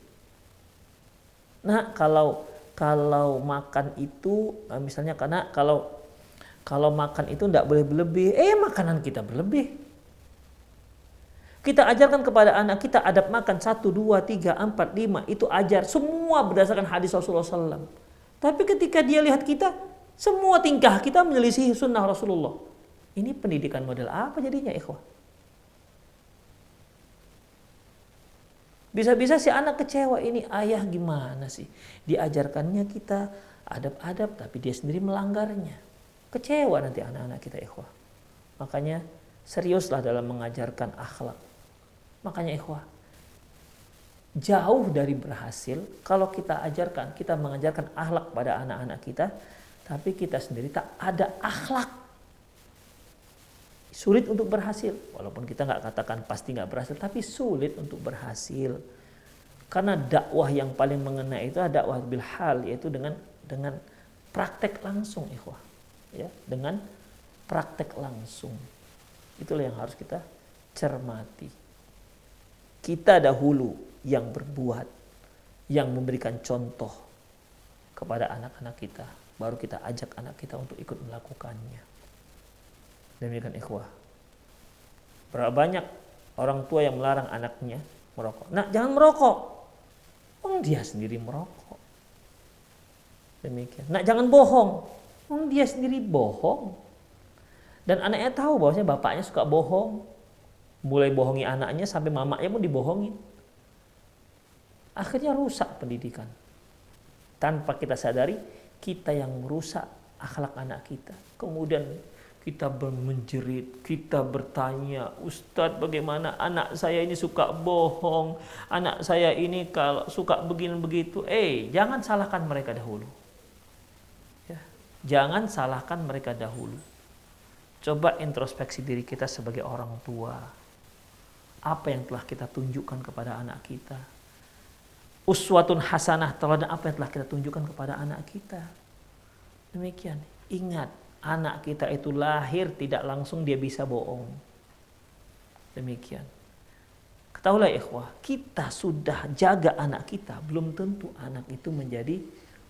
[SPEAKER 1] Nah, kalau makan itu misalnya karena kalau makan itu tidak boleh berlebih, makanan kita berlebih. Kita ajarkan kepada anak kita adab makan 1, 2, 3, 4, 5. Itu ajar. Semua berdasarkan hadis Rasulullah SAW. Tapi ketika dia lihat kita, semua tingkah kita menyelisihi sunnah Rasulullah. Ini pendidikan model apa jadinya ikhwah? Bisa-bisa si anak kecewa, ini ayah gimana sih? Diajarkannya kita adab-adab tapi dia sendiri melanggarnya. Kecewa nanti anak-anak kita ikhwah. Makanya seriuslah dalam mengajarkan akhlak. Makanya ikhwah, jauh dari berhasil kalau kita mengajarkan akhlak pada anak-anak kita, tapi kita sendiri tak ada akhlak. Sulit untuk berhasil, walaupun kita nggak katakan pasti nggak berhasil, tapi sulit untuk berhasil. Karena dakwah yang paling mengena itu adalah dakwah bil hal, yaitu dengan praktek langsung ikhwah. Ya, dengan praktek langsung. Itulah yang harus kita cermati. Kita dahulu yang berbuat, yang memberikan contoh kepada anak-anak kita, baru kita ajak anak kita untuk ikut melakukannya. Demikian ikhwah. Berapa banyak orang tua yang melarang anaknya merokok. Nah, jangan merokok. Dia sendiri merokok. Demikian. Nah, jangan bohong. Dia sendiri bohong. Dan anaknya tahu bahwasanya bapaknya suka bohong. Mulai bohongi anaknya sampai mamanya pun dibohongin. Akhirnya rusak pendidikan. Tanpa kita sadari, kita yang merusak akhlak anak kita. Kemudian kita menjerit, kita bertanya, Ustadz bagaimana anak saya ini suka bohong, anak saya ini kalau suka begini begitu. Jangan salahkan mereka dahulu. Ya, jangan salahkan mereka dahulu. Coba introspeksi diri kita sebagai orang tua. Apa yang telah kita tunjukkan kepada anak kita? Uswatun hasanah, teladan apa yang telah kita tunjukkan kepada anak kita? Demikian. Ingat, anak kita itu lahir tidak langsung dia bisa bohong. Demikian. Ketahuilah ikhwah, kita sudah jaga anak kita, belum tentu anak itu menjadi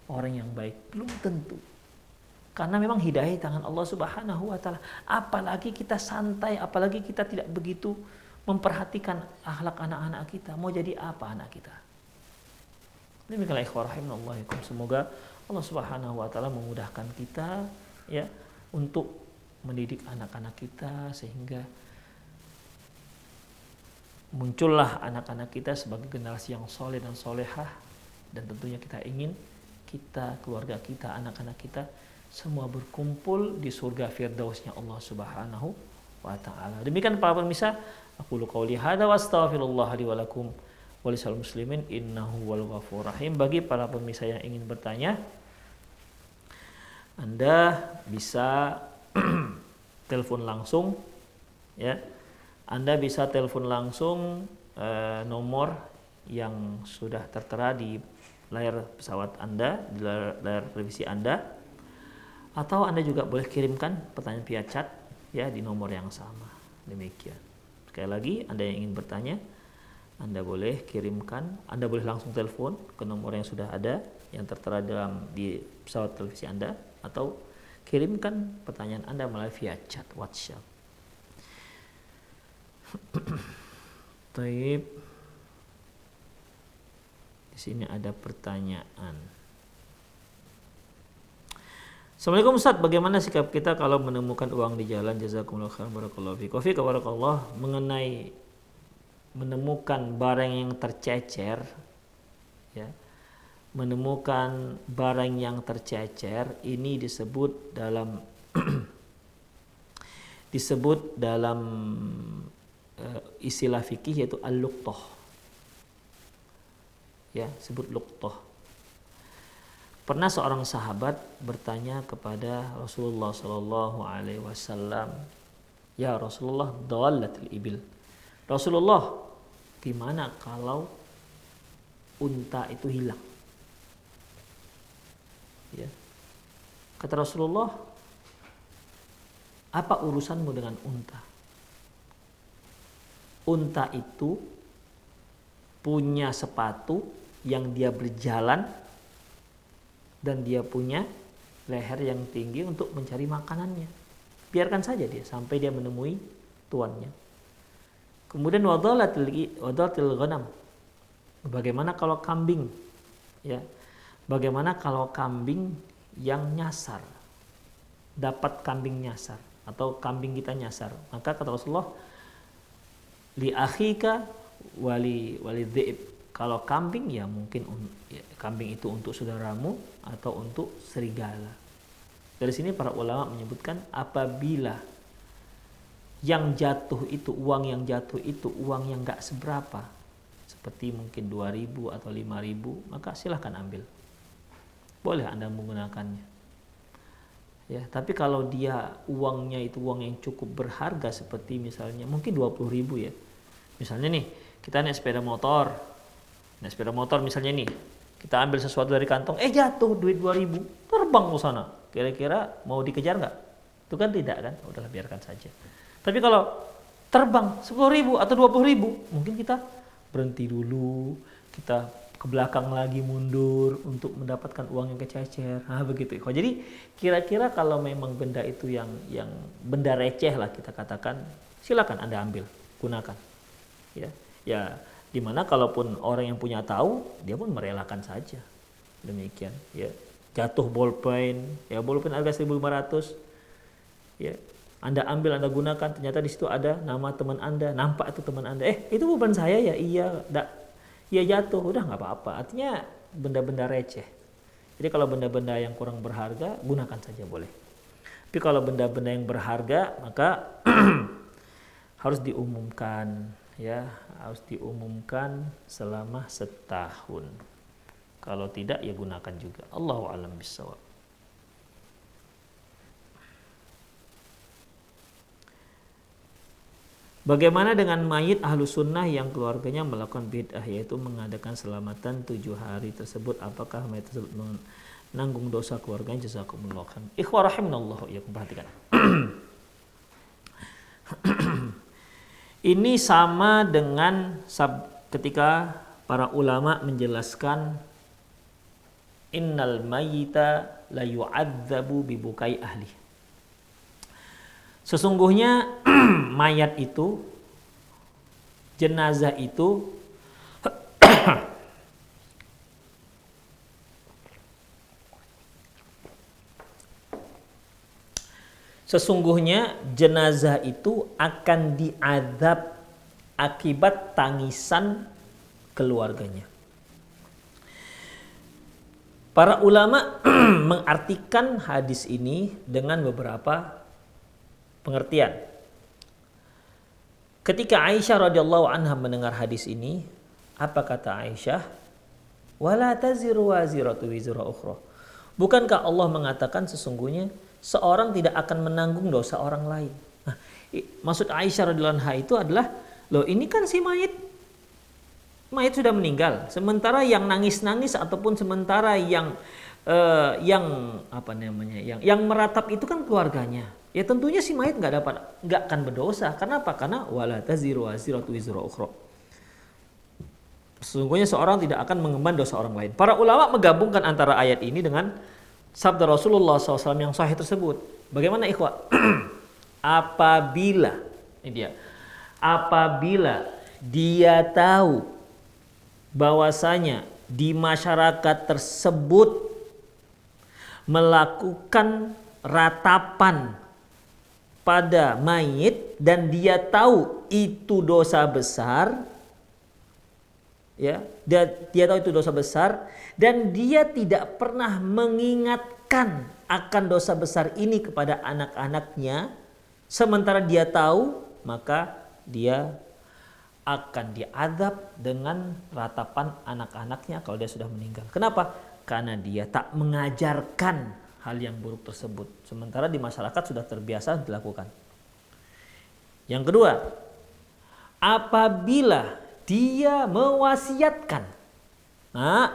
[SPEAKER 1] orang yang baik. Belum tentu. Karena memang hidayah di tangan Allah Subhanahu wa taala. Apalagi kita santai, apalagi kita tidak begitu memperhatikan akhlak anak-anak kita. Mau jadi apa anak kita? Demikianlah ikhwah rahimahullahikum. Semoga Allah Subhanahu wa taala memudahkan kita ya untuk mendidik anak-anak kita sehingga muncullah anak-anak kita sebagai generasi yang soleh dan solehah, dan tentunya kita ingin kita, keluarga kita, anak-anak kita semua berkumpul di surga firdausnya Allah Subhanahu wa taala. Demikian para pemirsa, aku qouli hadza wa astaghfirullah li wa lakum wa lisal muslimin innahu wal ghafurur rahim. Bagi para pemirsa yang ingin bertanya, Anda bisa telepon langsung, ya. Anda bisa telepon langsung nomor yang sudah tertera di layar pesawat Anda, di layar televisi Anda, atau Anda juga boleh kirimkan pertanyaan via chat, ya, di nomor yang sama. Demikian. Sekali lagi, Anda yang ingin bertanya, Anda boleh kirimkan, Anda boleh langsung telepon ke nomor yang sudah ada, yang tertera di pesawat televisi Anda, atau kirimkan pertanyaan Anda melalui via chat WhatsApp. Taib. Di sini ada pertanyaan. Assalamualaikum Ustaz, bagaimana sikap kita kalau menemukan uang di jalan? Jazakumullah khairan, barakallahu fiik. Wa fiik barakallah. Mengenai menemukan barang yang tercecer, ya. Menemukan barang yang tercecer ini disebut dalam istilah fikih yaitu al-luqtah. Ya, sebut luqtah. Pernah seorang sahabat bertanya kepada Rasulullah sallallahu alaihi wasallam, "Ya Rasulullah, dallatil ibil." Rasulullah, gimana kalau unta itu hilang? Ya. Kata Rasulullah, apa urusanmu dengan unta? Unta itu punya sepatu yang dia berjalan dan dia punya leher yang tinggi untuk mencari makanannya. Biarkan saja dia sampai dia menemui tuannya. Kemudian wadalatil ghanam. Bagaimana kalau kambing? Ya. Bagaimana kalau kambing yang nyasar? Dapat kambing nyasar atau kambing kita nyasar. Maka kata Rasulullah, li akhika wali dhi'ib. Kalau kambing ya mungkin kambing itu untuk saudaramu atau untuk serigala. Dari sini para ulama menyebutkan apabila yang jatuh itu, uang yang jatuh itu uang yang enggak seberapa, seperti mungkin 2.000 atau 5.000, maka silahkan ambil. Boleh Anda menggunakannya. Ya, tapi kalau dia uangnya itu uang yang cukup berharga, seperti misalnya mungkin 20.000 ya. Misalnya nih, kita naik sepeda motor. Naik sepeda motor misalnya nih, kita ambil sesuatu dari kantong, jatuh duit 2.000, terbang ke sana. Kira-kira mau dikejar nggak? Itu kan tidak kan? Udahlah, biarkan saja. Tapi kalau terbang 10.000 atau 20.000, mungkin kita berhenti dulu, kita ke belakang lagi mundur untuk mendapatkan uang yang kececer. Begitu. Jadi kira-kira kalau memang benda itu yang benda receh lah kita katakan, silakan Anda ambil, gunakan. Ya, dimana kalaupun orang yang punya tahu, dia pun merelakan saja. Demikian, ya. Jatuh bolpen, ya bolpen harga 1.500. Ya. Anda ambil, Anda gunakan, ternyata di situ ada nama teman Anda, nampak itu teman Anda. Itu bukan saya ya? Iya, jatuh, udah nggak apa-apa. Artinya benda-benda receh. Jadi kalau benda-benda yang kurang berharga, gunakan saja boleh. Tapi kalau benda-benda yang berharga, maka harus diumumkan, ya, harus diumumkan selama setahun. Kalau tidak, ya gunakan juga. Allahu a'lam bishawab. Bagaimana dengan mayit ahlu sunnah yang keluarganya melakukan bid'ah, yaitu mengadakan selamatan 7 hari tersebut? Apakah mayit tersebut menanggung dosa keluarganya? Jazakumullah khairan. Ikhwah rahimanallah, ya, perhatikan. Ini sama dengan ketika para ulama menjelaskan innal mayyita la yu'adzabu bibukai ahli. Sesungguhnya mayat itu, jenazah itu sesungguhnya jenazah itu akan diazab akibat tangisan keluarganya. Para ulama mengartikan hadis ini dengan beberapa pengertian. Ketika Aisyah radhiyallahu anha mendengar hadis ini, apa kata Aisyah? Wala taziru waziratu wizra ukhra. Bukankah Allah mengatakan sesungguhnya seorang tidak akan menanggung dosa orang lain? Nah, maksud Aisyah radhiyallahu anha itu adalah, loh ini kan si mayit sudah meninggal, sementara yang nangis-nangis ataupun sementara yang meratap itu kan keluarganya. Ya tentunya si mayit nggak akan berdosa. Kenapa? Karena wala taziru waziratu wizra ukhra. Sesungguhnya seorang tidak akan mengemban dosa orang lain. Para ulama menggabungkan antara ayat ini dengan sabda Rasulullah SAW yang sahih tersebut. Bagaimana ikhwah? Apabila dia tahu bahwasanya di masyarakat tersebut melakukan ratapan pada mayit dan dia tahu itu dosa besar, ya, dia tahu itu dosa besar dan dia tidak pernah mengingatkan akan dosa besar ini kepada anak-anaknya, sementara dia tahu, maka dia akan diazab dengan ratapan anak-anaknya kalau dia sudah meninggal. Kenapa? Karena dia tak mengajarkan hal yang buruk tersebut, sementara di masyarakat sudah terbiasa dilakukan. Yang kedua, apabila dia mewasiatkan, nah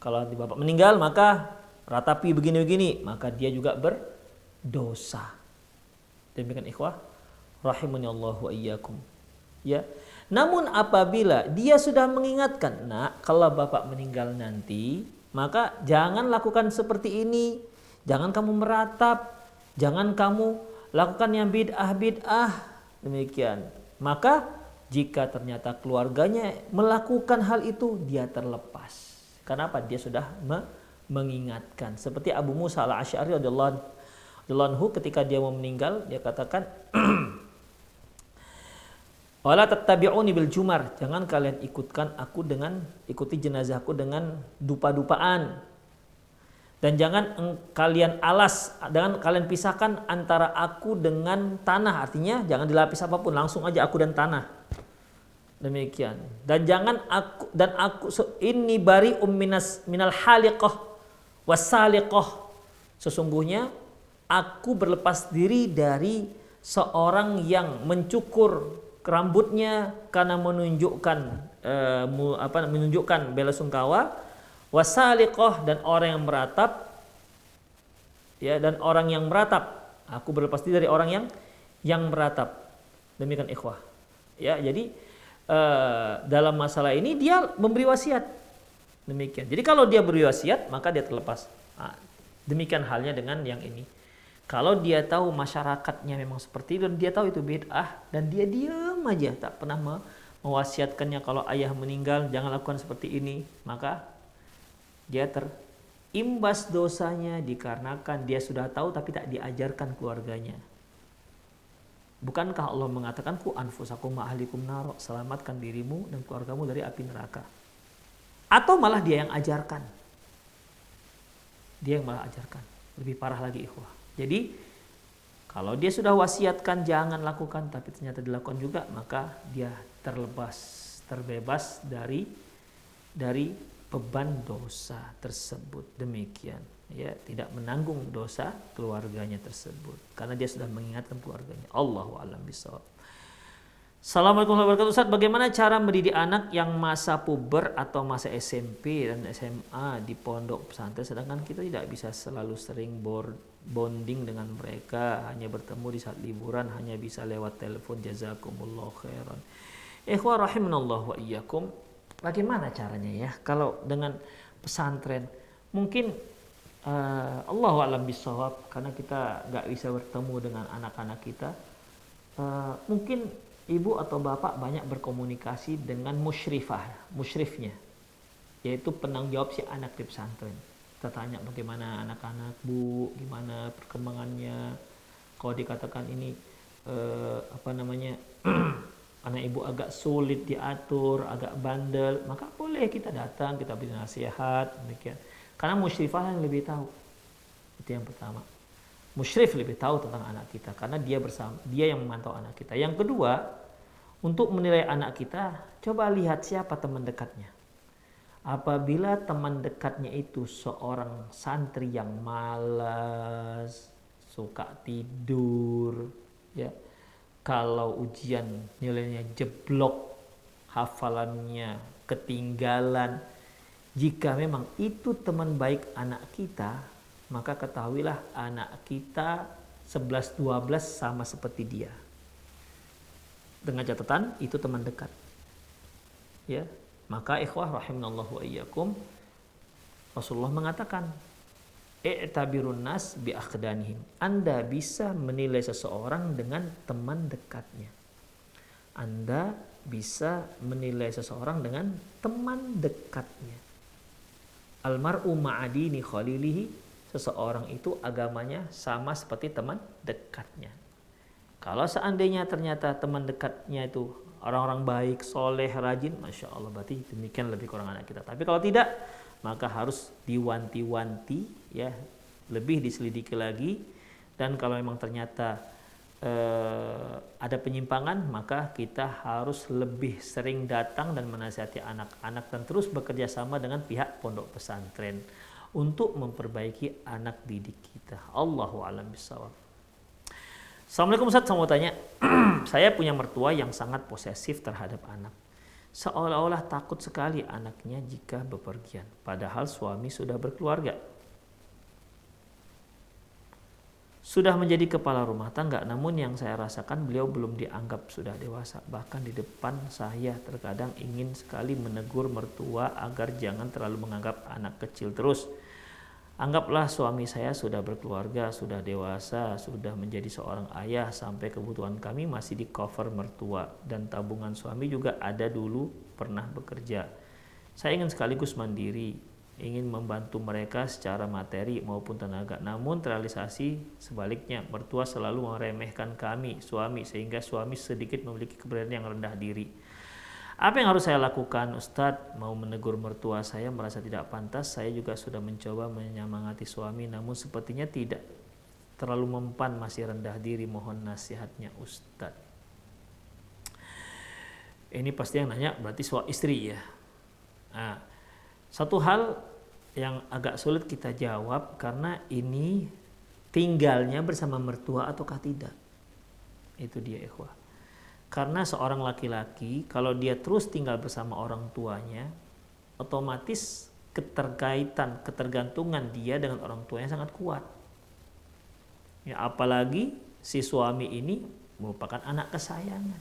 [SPEAKER 1] kalau nanti bapak meninggal maka ratapi begini-begini, maka dia juga berdosa. Demikian ikhwah rahimani Allah wa iyyakum. Ya. Namun apabila dia sudah mengingatkan, nah kalau bapak meninggal nanti, maka jangan lakukan seperti ini, jangan kamu meratap, jangan kamu lakukan yang bid'ah, demikian. Maka jika ternyata keluarganya melakukan hal itu, dia terlepas. Kenapa? Dia sudah mengingatkan. Seperti Abu Musa al-Asy'ari radhiyallahu anhu ketika dia mau meninggal, dia katakan wala tattabi'uni bil jumar, jangan kalian ikuti jenazahku dengan dupa-dupaan. Dan jangan kalian pisahkan antara aku dengan tanah, artinya jangan dilapis apapun, langsung aja aku dan tanah. Demikian. Dan jangan aku inni bari'um minal haliqah wasaliqah. Sesungguhnya aku berlepas diri dari seorang yang mencukur rambutnya karena menunjukkan bela sungkawa, wasaliqah, dan orang yang meratap, ya, dan orang yang meratap, aku berlepas diri dari orang yang meratap. Demikian ikhwah. Ya, jadi dalam masalah ini dia memberi wasiat. Demikian. Jadi kalau dia beri wasiat, maka dia terlepas. Nah, demikian halnya dengan yang ini. Kalau dia tahu masyarakatnya memang seperti itu dan dia tahu itu bid'ah dan dia diam aja, tak pernah mewasiatkannya kalau ayah meninggal jangan lakukan seperti ini, maka dia terimbas dosanya dikarenakan dia sudah tahu tapi tak diajarkan keluarganya. Bukankah Allah mengatakan ku anfusakum wa ahlikum nar, selamatkan dirimu dan keluargamu dari api neraka. Atau malah dia yang ajarkan. Dia yang malah ajarkan. Lebih parah lagi ikhwah. Jadi kalau dia sudah wasiatkan jangan lakukan tapi ternyata dilakukan juga, maka dia terbebas dari beban dosa tersebut. Demikian, ya, tidak menanggung dosa keluarganya tersebut karena dia sudah mengingatkan keluarganya. Allahu a'lam bishawab. Assalamualaikum warahmatullahi wabarakatuh. Ustaz, bagaimana cara mendidik anak yang masa puber atau masa SMP dan SMA di pondok pesantren sedangkan kita tidak bisa selalu sering bonding dengan mereka, hanya bertemu di saat liburan, hanya bisa lewat telepon. Jazakumullah khairan. Ikhwah rahimanallah wa iyyakum. Bagaimana caranya ya kalau dengan pesantren? Mungkin Allahu a'lam bishawab, karena kita nggak bisa bertemu dengan anak-anak kita. Mungkin ibu atau bapak banyak berkomunikasi dengan musyrifnya, yaitu penanggung jawab si anak di pesantren. Kita tanya bagaimana anak-anak bu, gimana perkembangannya. Kalau dikatakan ini anak ibu agak sulit diatur, agak bandel, maka boleh kita datang, kita beri nasihat, demikian. Karena musyrifah yang lebih tahu. Itu yang pertama. Musyrif lebih tahu tentang anak kita karena dia yang memantau anak kita. Yang kedua, untuk menilai anak kita, coba lihat siapa teman dekatnya. Apabila teman dekatnya itu seorang santri yang malas, suka tidur, ya, kalau ujian nilainya jeblok, hafalannya ketinggalan, jika memang itu teman baik anak kita, maka ketahuilah anak kita 11-12 sama seperti dia. Dengan catatan itu teman dekat. Ya, maka ikhwah rahimanallahu wa iyyakum, Rasulullah mengatakan, i'tabirun nas bi akhdanihim. Anda bisa menilai seseorang dengan teman dekatnya. Anda bisa menilai seseorang dengan teman dekatnya. Almar'u ma'adini khalilihi. Seseorang itu agamanya sama seperti teman dekatnya. Kalau seandainya ternyata teman dekatnya itu orang-orang baik, soleh, rajin, Masya Allah, berarti demikian lebih kurang anak kita. Tapi kalau tidak, maka harus diwanti-wanti, ya, lebih diselidiki lagi. Dan kalau memang ternyata ada penyimpangan, maka kita harus lebih sering datang dan menasihati anak-anak dan terus bekerja sama dengan pihak pondok pesantren untuk memperbaiki anak didik kita. Allahu a'lam bishawab. Assalamualaikum Ustaz, saya mau tanya. Saya punya mertua yang sangat posesif terhadap anak. Seolah-olah takut sekali anaknya jika bepergian, padahal suami sudah berkeluarga. Sudah menjadi kepala rumah tangga, namun yang saya rasakan beliau belum dianggap sudah dewasa. Bahkan di depan saya terkadang ingin sekali menegur mertua agar jangan terlalu menganggap anak kecil terus. Anggaplah suami saya sudah berkeluarga, sudah dewasa, sudah menjadi seorang ayah, sampai kebutuhan kami masih di cover mertua. Dan tabungan suami juga ada dulu pernah bekerja. Saya ingin sekaligus mandiri, ingin membantu mereka secara materi maupun tenaga. Namun terrealisasi sebaliknya, mertua selalu meremehkan kami, suami, sehingga suami sedikit memiliki keberanian yang rendah diri. Apa yang harus saya lakukan, Ustadz? Mau menegur mertua saya merasa tidak pantas. Saya juga sudah mencoba menyemangati suami, namun sepertinya tidak terlalu mempan, masih rendah diri. Mohon nasihatnya, Ustadz. Ini pasti yang nanya berarti suami istri, ya. Nah, satu hal yang agak sulit kita jawab karena ini tinggalnya bersama mertua ataukah tidak. Itu dia, ikhwah. Karena seorang laki-laki kalau dia terus tinggal bersama orang tuanya, otomatis ketergantungan dia dengan orang tuanya sangat kuat. Ya, apalagi si suami ini merupakan anak kesayangan.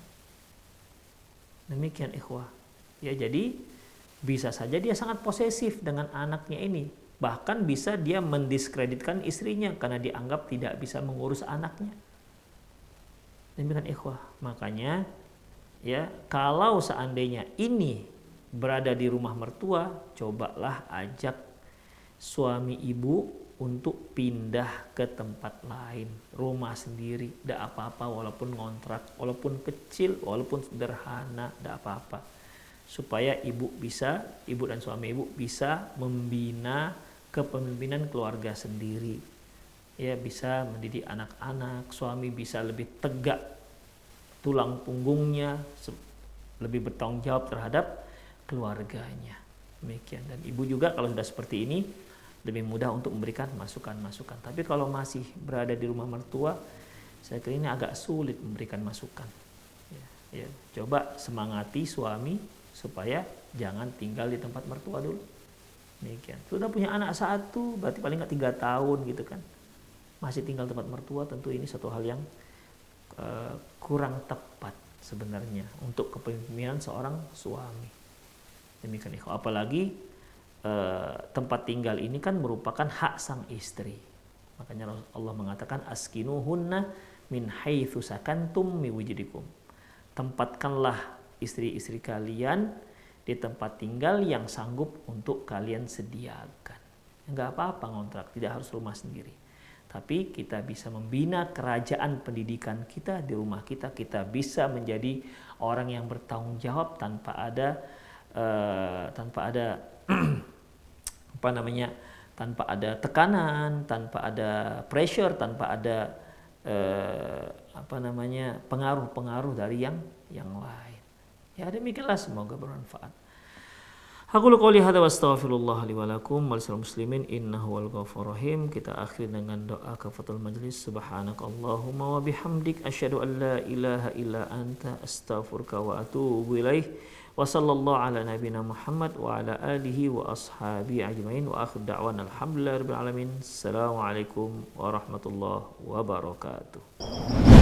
[SPEAKER 1] Demikian, ikhwah. Ya, jadi bisa saja dia sangat posesif dengan anaknya ini. Bahkan bisa dia mendiskreditkan istrinya karena dianggap tidak bisa mengurus anaknya. Demikian, ikhwah. Makanya, ya, kalau seandainya ini berada di rumah mertua, cobalah ajak suami ibu untuk pindah ke tempat lain, rumah sendiri, tidak apa-apa, walaupun ngontrak, walaupun kecil, walaupun sederhana, tidak apa-apa. Supaya ibu dan suami ibu bisa membina kepemimpinan keluarga sendiri. Ya, bisa mendidik anak-anak, suami bisa lebih tegak tulang punggungnya, lebih bertanggung jawab terhadap keluarganya. Demikian. Dan ibu juga kalau sudah seperti ini lebih mudah untuk memberikan masukan-masukan. Tapi kalau masih berada di rumah mertua, saya kira ini agak sulit memberikan masukan. Ya, coba semangati suami supaya jangan tinggal di tempat mertua dulu. Demikian. Sudah punya anak satu, berarti paling nggak 3 tahun gitu kan. Masih tinggal tempat mertua, tentu ini satu hal yang kurang tepat sebenarnya untuk kepemimpinan seorang suami. Demikian, ikhwah. Apalagi tempat tinggal ini kan merupakan hak sang istri. Makanya Allah mengatakan askinuhunna min haitsu sakantum min wujdikum. Tempatkanlah istri-istri kalian di tempat tinggal yang sanggup untuk kalian sediakan. Enggak apa-apa ngontrak, tidak harus rumah sendiri. tapi kita bisa membina kerajaan pendidikan kita di rumah kita. Kita bisa menjadi orang yang bertanggung jawab tanpa ada tanpa ada tekanan, tanpa ada pressure, tanpa ada pengaruh-pengaruh dari yang lain. Ya, demikianlah, semoga bermanfaat. Aku qouli hadza wa astaghfirullah li wa lakum wa lisal muslimin innahu wal ghafurur rahim. Kita akhiri dengan doa kafatul majlis. Subhanakallahumma wa bihamdik asyhadu an la ilaha illa anta astaghfiruka wa atubu ilaih. Wa sallallahu ala nabiyyina Muhammad wa ala alihi wa ashabi ajmain wa akhir da'wana alhamdulillahi rabbil alamin. Assalamualaikum warahmatullahi wabarakatuh.